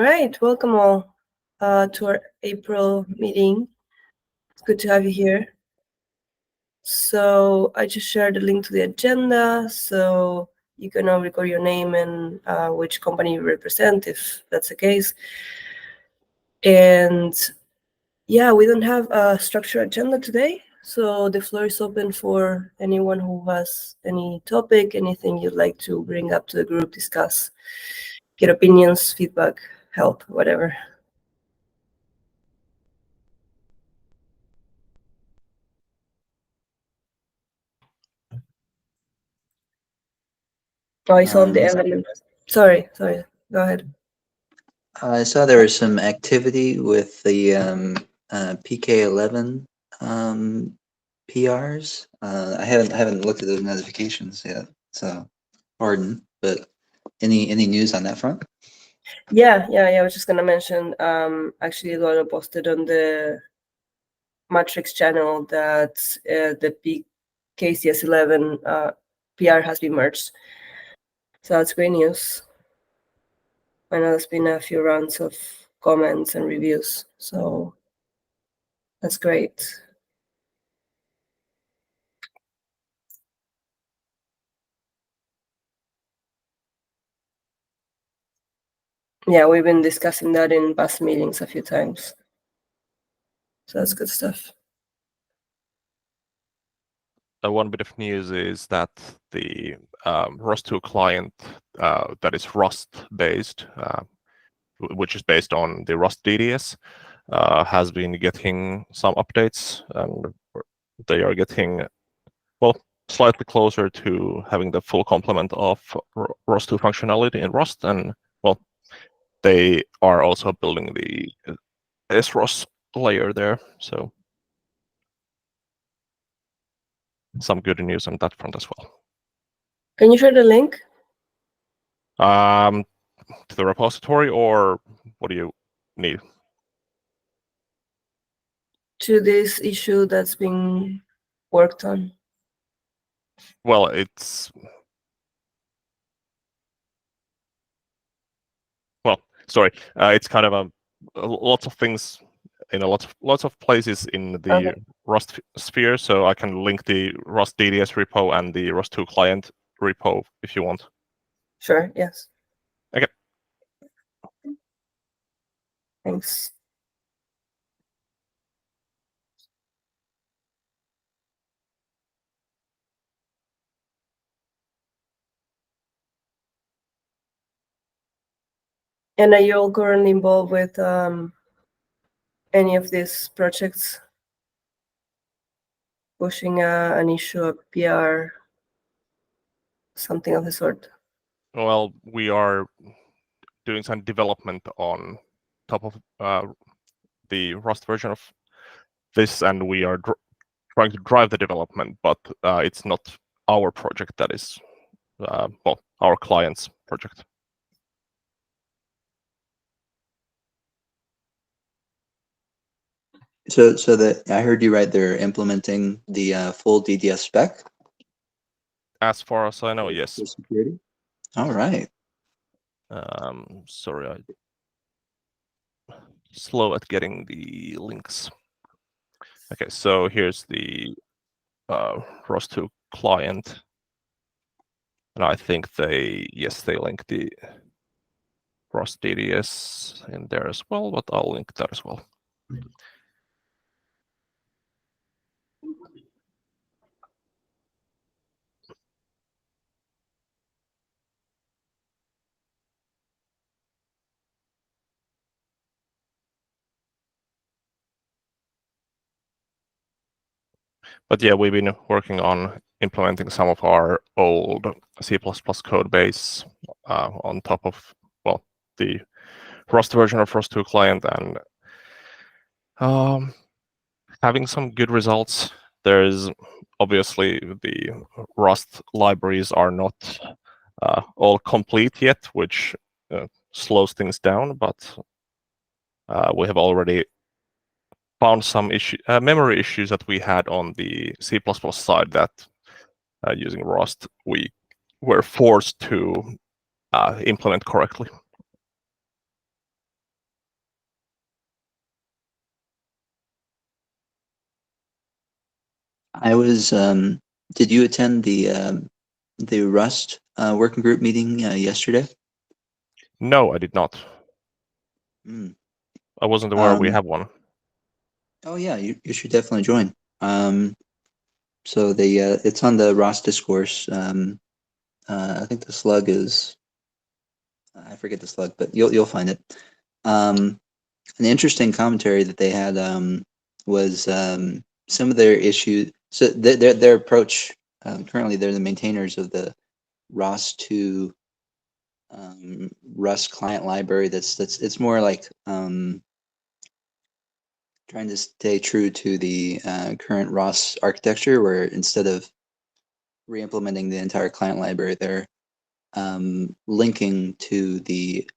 All right, welcome all to our April meeting. It's good to have you here. So I just shared the link to the agenda, so you can now record your name and which company you represent, if that's the case. And yeah, we don't have a structured agenda today, so the floor is open for anyone who has any topic, anything you'd like to bring up to the group, discuss, get opinions, feedback, help, whatever. Oh, I saw the element. Sorry. Go ahead. I saw there was some activity with the PK11 PRs. I haven't looked at those notifications yet, so pardon. But any news on that front? Yeah. I was just gonna mention. Actually, Eduardo posted on the Matrix channel that the KCS11 PR has been merged. So that's great news. I know there's been a few rounds of comments and reviews, so that's great. Yeah, we've been discussing that in past meetings a few times. So that's good stuff. One bit of news is that the ROS2 client that is Rust based, which is based on the Rust DDS, has been getting some updates, and they are getting, well, slightly closer to having the full complement of ROS2 functionality in Rust, and well, they are also building the SROS layer there, so some good news on that front as well. Can you share the link? To the repository, or what do you need? To this issue that's being worked on. Well, it's it's kind of lots of things in lots of places in the Rust sphere. So I can link the Rust DDS repo and the Rust2 client repo if you want. Sure. Yes. Okay. Thanks. And are you all currently involved with any of these projects? Pushing an issue, a PR, something of the sort? Well, we are doing some development on top of the Rust version of this, and we are trying to drive the development, but it's not our project. That is, our client's project. So that I heard you right. They're implementing the full DDS spec. As far as I know, yes. For security. All right. Sorry, I'm slow at getting the links. Okay, so here's the ROS2 client, and I think they link the Rust DDS in there as well, but I'll link that as well. But yeah, we've been working on implementing some of our old C++ code base on top of, well, the Rust version of Rust2 client, and having some good results. There's obviously the Rust libraries are not all complete yet, which slows things down, but we have already found some memory issues that we had on the C++ side that using Rust we were forced to implement correctly. I was. Did you attend the Rust working group meeting yesterday? No, I did not. Mm. I wasn't aware we have one. Oh yeah, you should definitely join. So it's on the ROS discourse. I think the slug is, I forget the slug, but you'll find it. An interesting commentary that they had was some of their issues. So their approach, currently they're the maintainers of the ROS2 Rust client library. It's more like trying to stay true to the current ROS architecture, where instead of re-implementing the entire client library, they're linking to the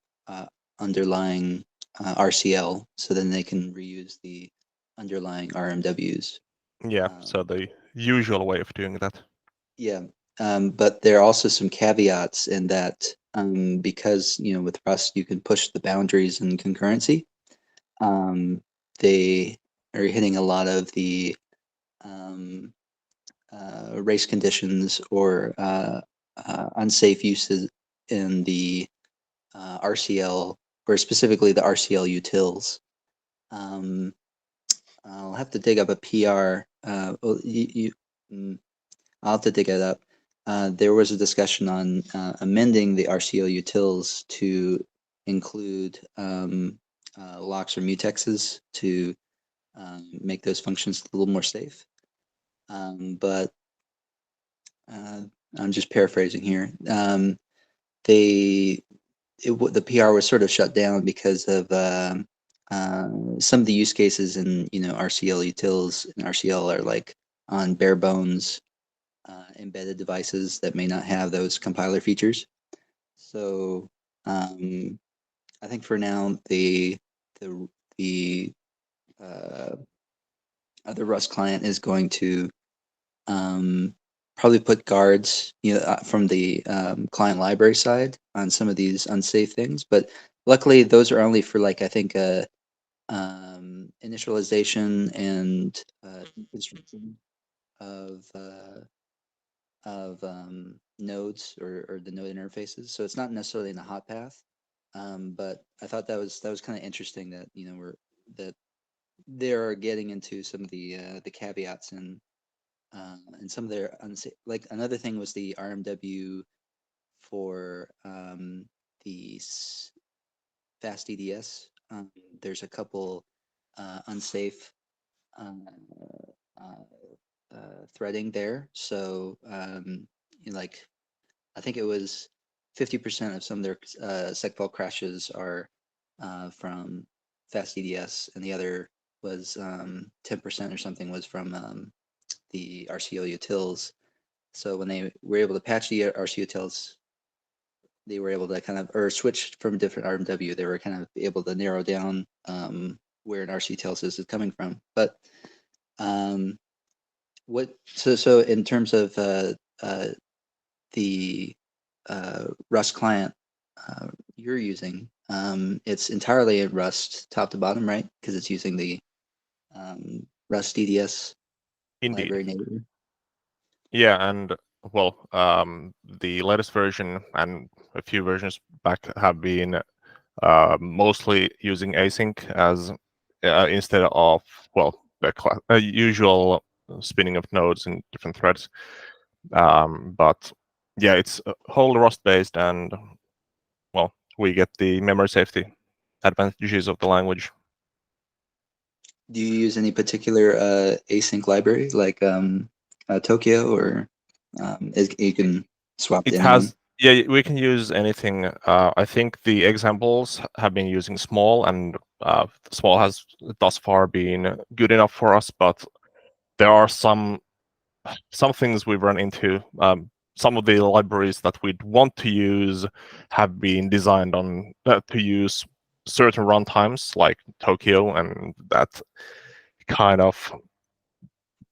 underlying RCL, so then they can reuse the underlying RMWs. Yeah, so the usual way of doing that. Yeah, but there are also some caveats in that because with Rust you can push the boundaries in concurrency. They are hitting a lot of the race conditions or unsafe uses in the RCL, or specifically the RCL utils. I'll have to dig up a PR. I'll have to dig it up. There was a discussion on amending the RCL utils to include locks or mutexes to make those functions a little more safe. But I'm just paraphrasing here. The PR was sort of shut down because of some of the use cases in RCL utils and RCL are like on bare bones embedded devices that may not have those compiler features. So I think for now the other Rust client is going to probably put guards, from the client library side on some of these unsafe things. But luckily, those are only for like I think initialization and instruction of nodes or the node interfaces. So it's not necessarily in the hot path. But I thought that was kind of interesting that that they're getting into some of the caveats and some of their like another thing was the RMW for the fast EDS. There's a couple unsafe um, threading there. So like I think it was 50% of some of their segfault crashes are from fast EDS, and the other was 10% or something was from the RCO utils. So when they were able to patch the RCO utils, they were able to kind of, or switch from different RMW, they were kind of able to narrow down where an RC utils is coming from. But so in terms of the Rust client you're using, it's entirely in Rust top to bottom, right? Because it's using the Rust DDS Indeed. library natively. Yeah, and well, the latest version and a few versions back have been mostly using async as instead of the usual spinning of nodes in different threads. But yeah, it's wholly Rust based, and well, we get the memory safety advantages of the language. Do you use any particular async library like Tokyo, or you can swap to It anyone? has, yeah, we can use anything. I think the examples have been using small, and small has thus far been good enough for us, but there are some things we've run into. Some of the libraries that we'd want to use have been designed on to use certain runtimes like Tokyo, and that kind of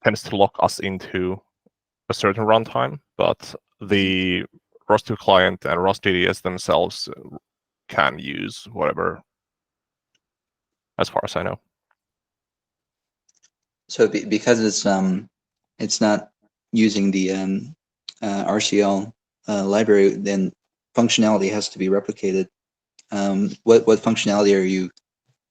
tends to lock us into a certain runtime. But the ROS2 client and ROS DDS themselves can use whatever, as far as I know. So because it's not using the RCL library, then functionality has to be replicated. What functionality are you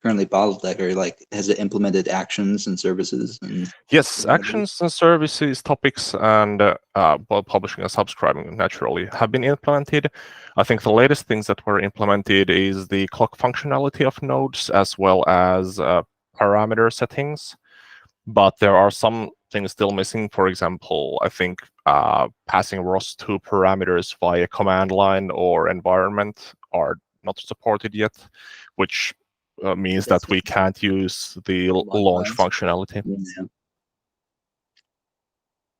currently bottleneck, or like has it implemented actions and services and Yes, whatever? actions and services, topics, and well, publishing and subscribing naturally have been implemented. I think the latest things that were implemented is the clock functionality of nodes as well as parameter settings. But there are some things still missing. For example, I think passing ROS2 parameters via command line or environment are not supported yet, which means That's that we can't use the launch functionality.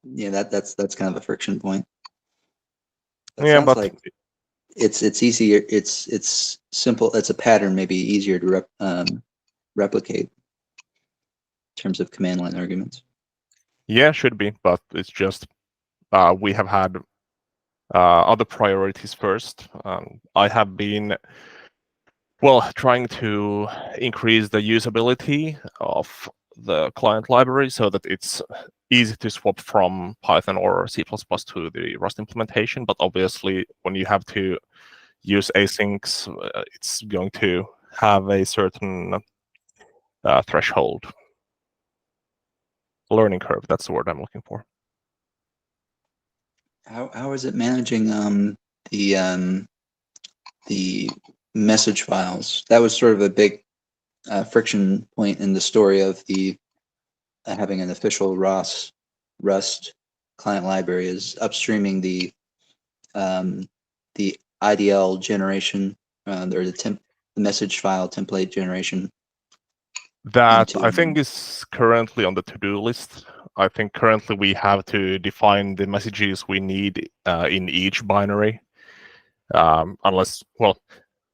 Yeah, that's kind of a friction point. It Yeah, sounds but like it's easier. It's simple. It's a pattern, maybe easier to replicate in terms of command line arguments. yeah, should be. But it's just we have had other priorities first. I have been trying to increase the usability of the client library so that it's easy to swap from Python or C++ to the Rust implementation. But obviously, when you have to use asyncs, it's going to have a certain threshold. Learning curve, that's the word I'm looking for. How is it managing the message files? That was sort of a big friction point in the story of the having an official ROS Rust client library, is upstreaming the IDL generation or the message file template generation. That I think is currently on the to-do list. I think currently we have to define the messages we need in each binary. Unless, well,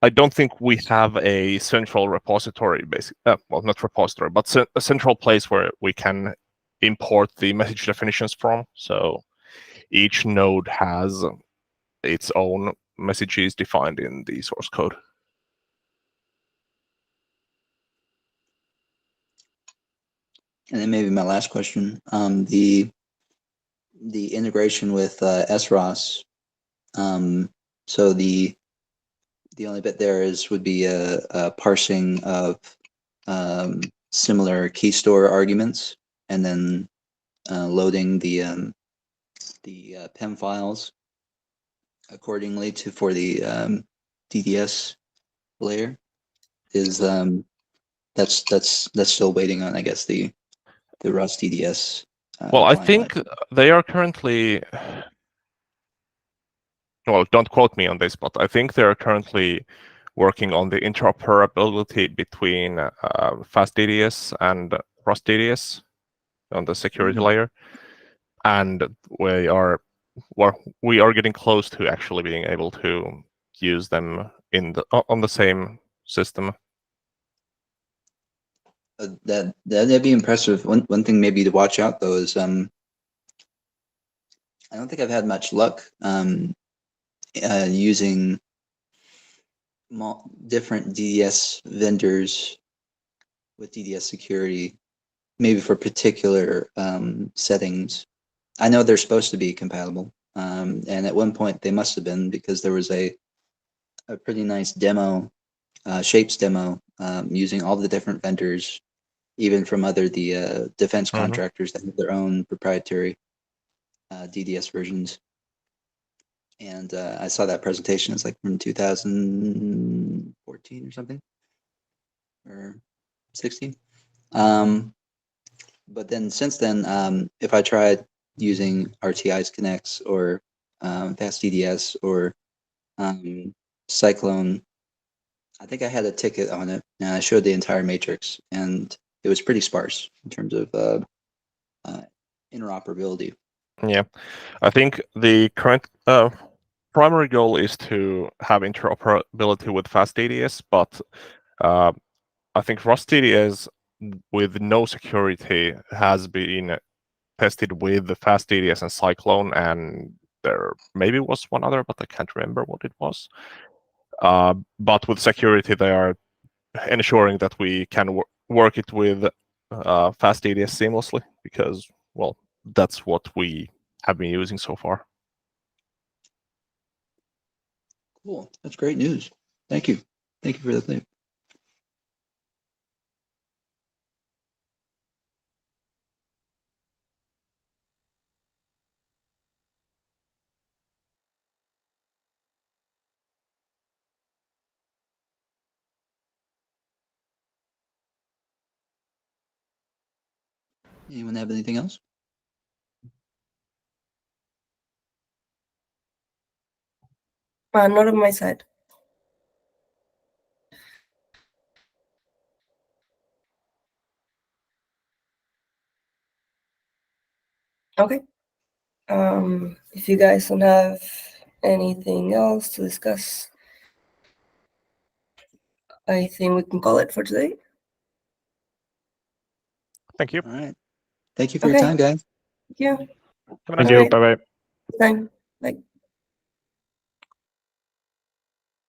I don't think we have a central repository, well, not repository, but a central place where we can import the message definitions from. So each node has its own messages defined in the source code. And then maybe my last question, the integration with SROS. So the only bit there would be a parsing of similar key store arguments, and then loading the PEM files accordingly for the DDS layer. Is that's still waiting on, I guess, the Rust DDS. Well, I think they are currently, well, don't quote me on this, but I think they're currently working on the interoperability between FastDDS and RustDDS on the security layer, and we are getting close to actually being able to use them on the same system. That'd be impressive. One thing maybe to watch out though is I don't think I've had much luck using different DDS vendors with DDS security, maybe for particular settings. I know they're supposed to be compatible, and at one point they must have been, because there was a pretty nice demo, shapes demo, using all the different vendors, even from the defense contractors that have their own proprietary DDS versions. And I saw that presentation. It's like from 2014 or something, or 16. But then since then, if I tried using RTI's Connects or FastDDS or Cyclone, I think I had a ticket on it, and I showed the entire matrix, and it was pretty sparse in terms of interoperability. Yeah, I think the current primary goal is to have interoperability with FastDDS, but I think RustDDS with no security has been tested with the FastDDS and Cyclone, and there maybe was one other, but I can't remember what it was. But with security, they are ensuring that we can work it with FastDDS seamlessly, because, well, that's what we have been using so far. Cool. That's great news. Thank you. Thank you for the thing. Anyone have anything else? Not on my side. Okay. If you guys don't have anything else to discuss, I think we can call it for today. Thank you. All right. Thank you for your Okay. time, guys. Thank you. Have a nice Thank day. you. Alright. Bye bye. Time. Bye.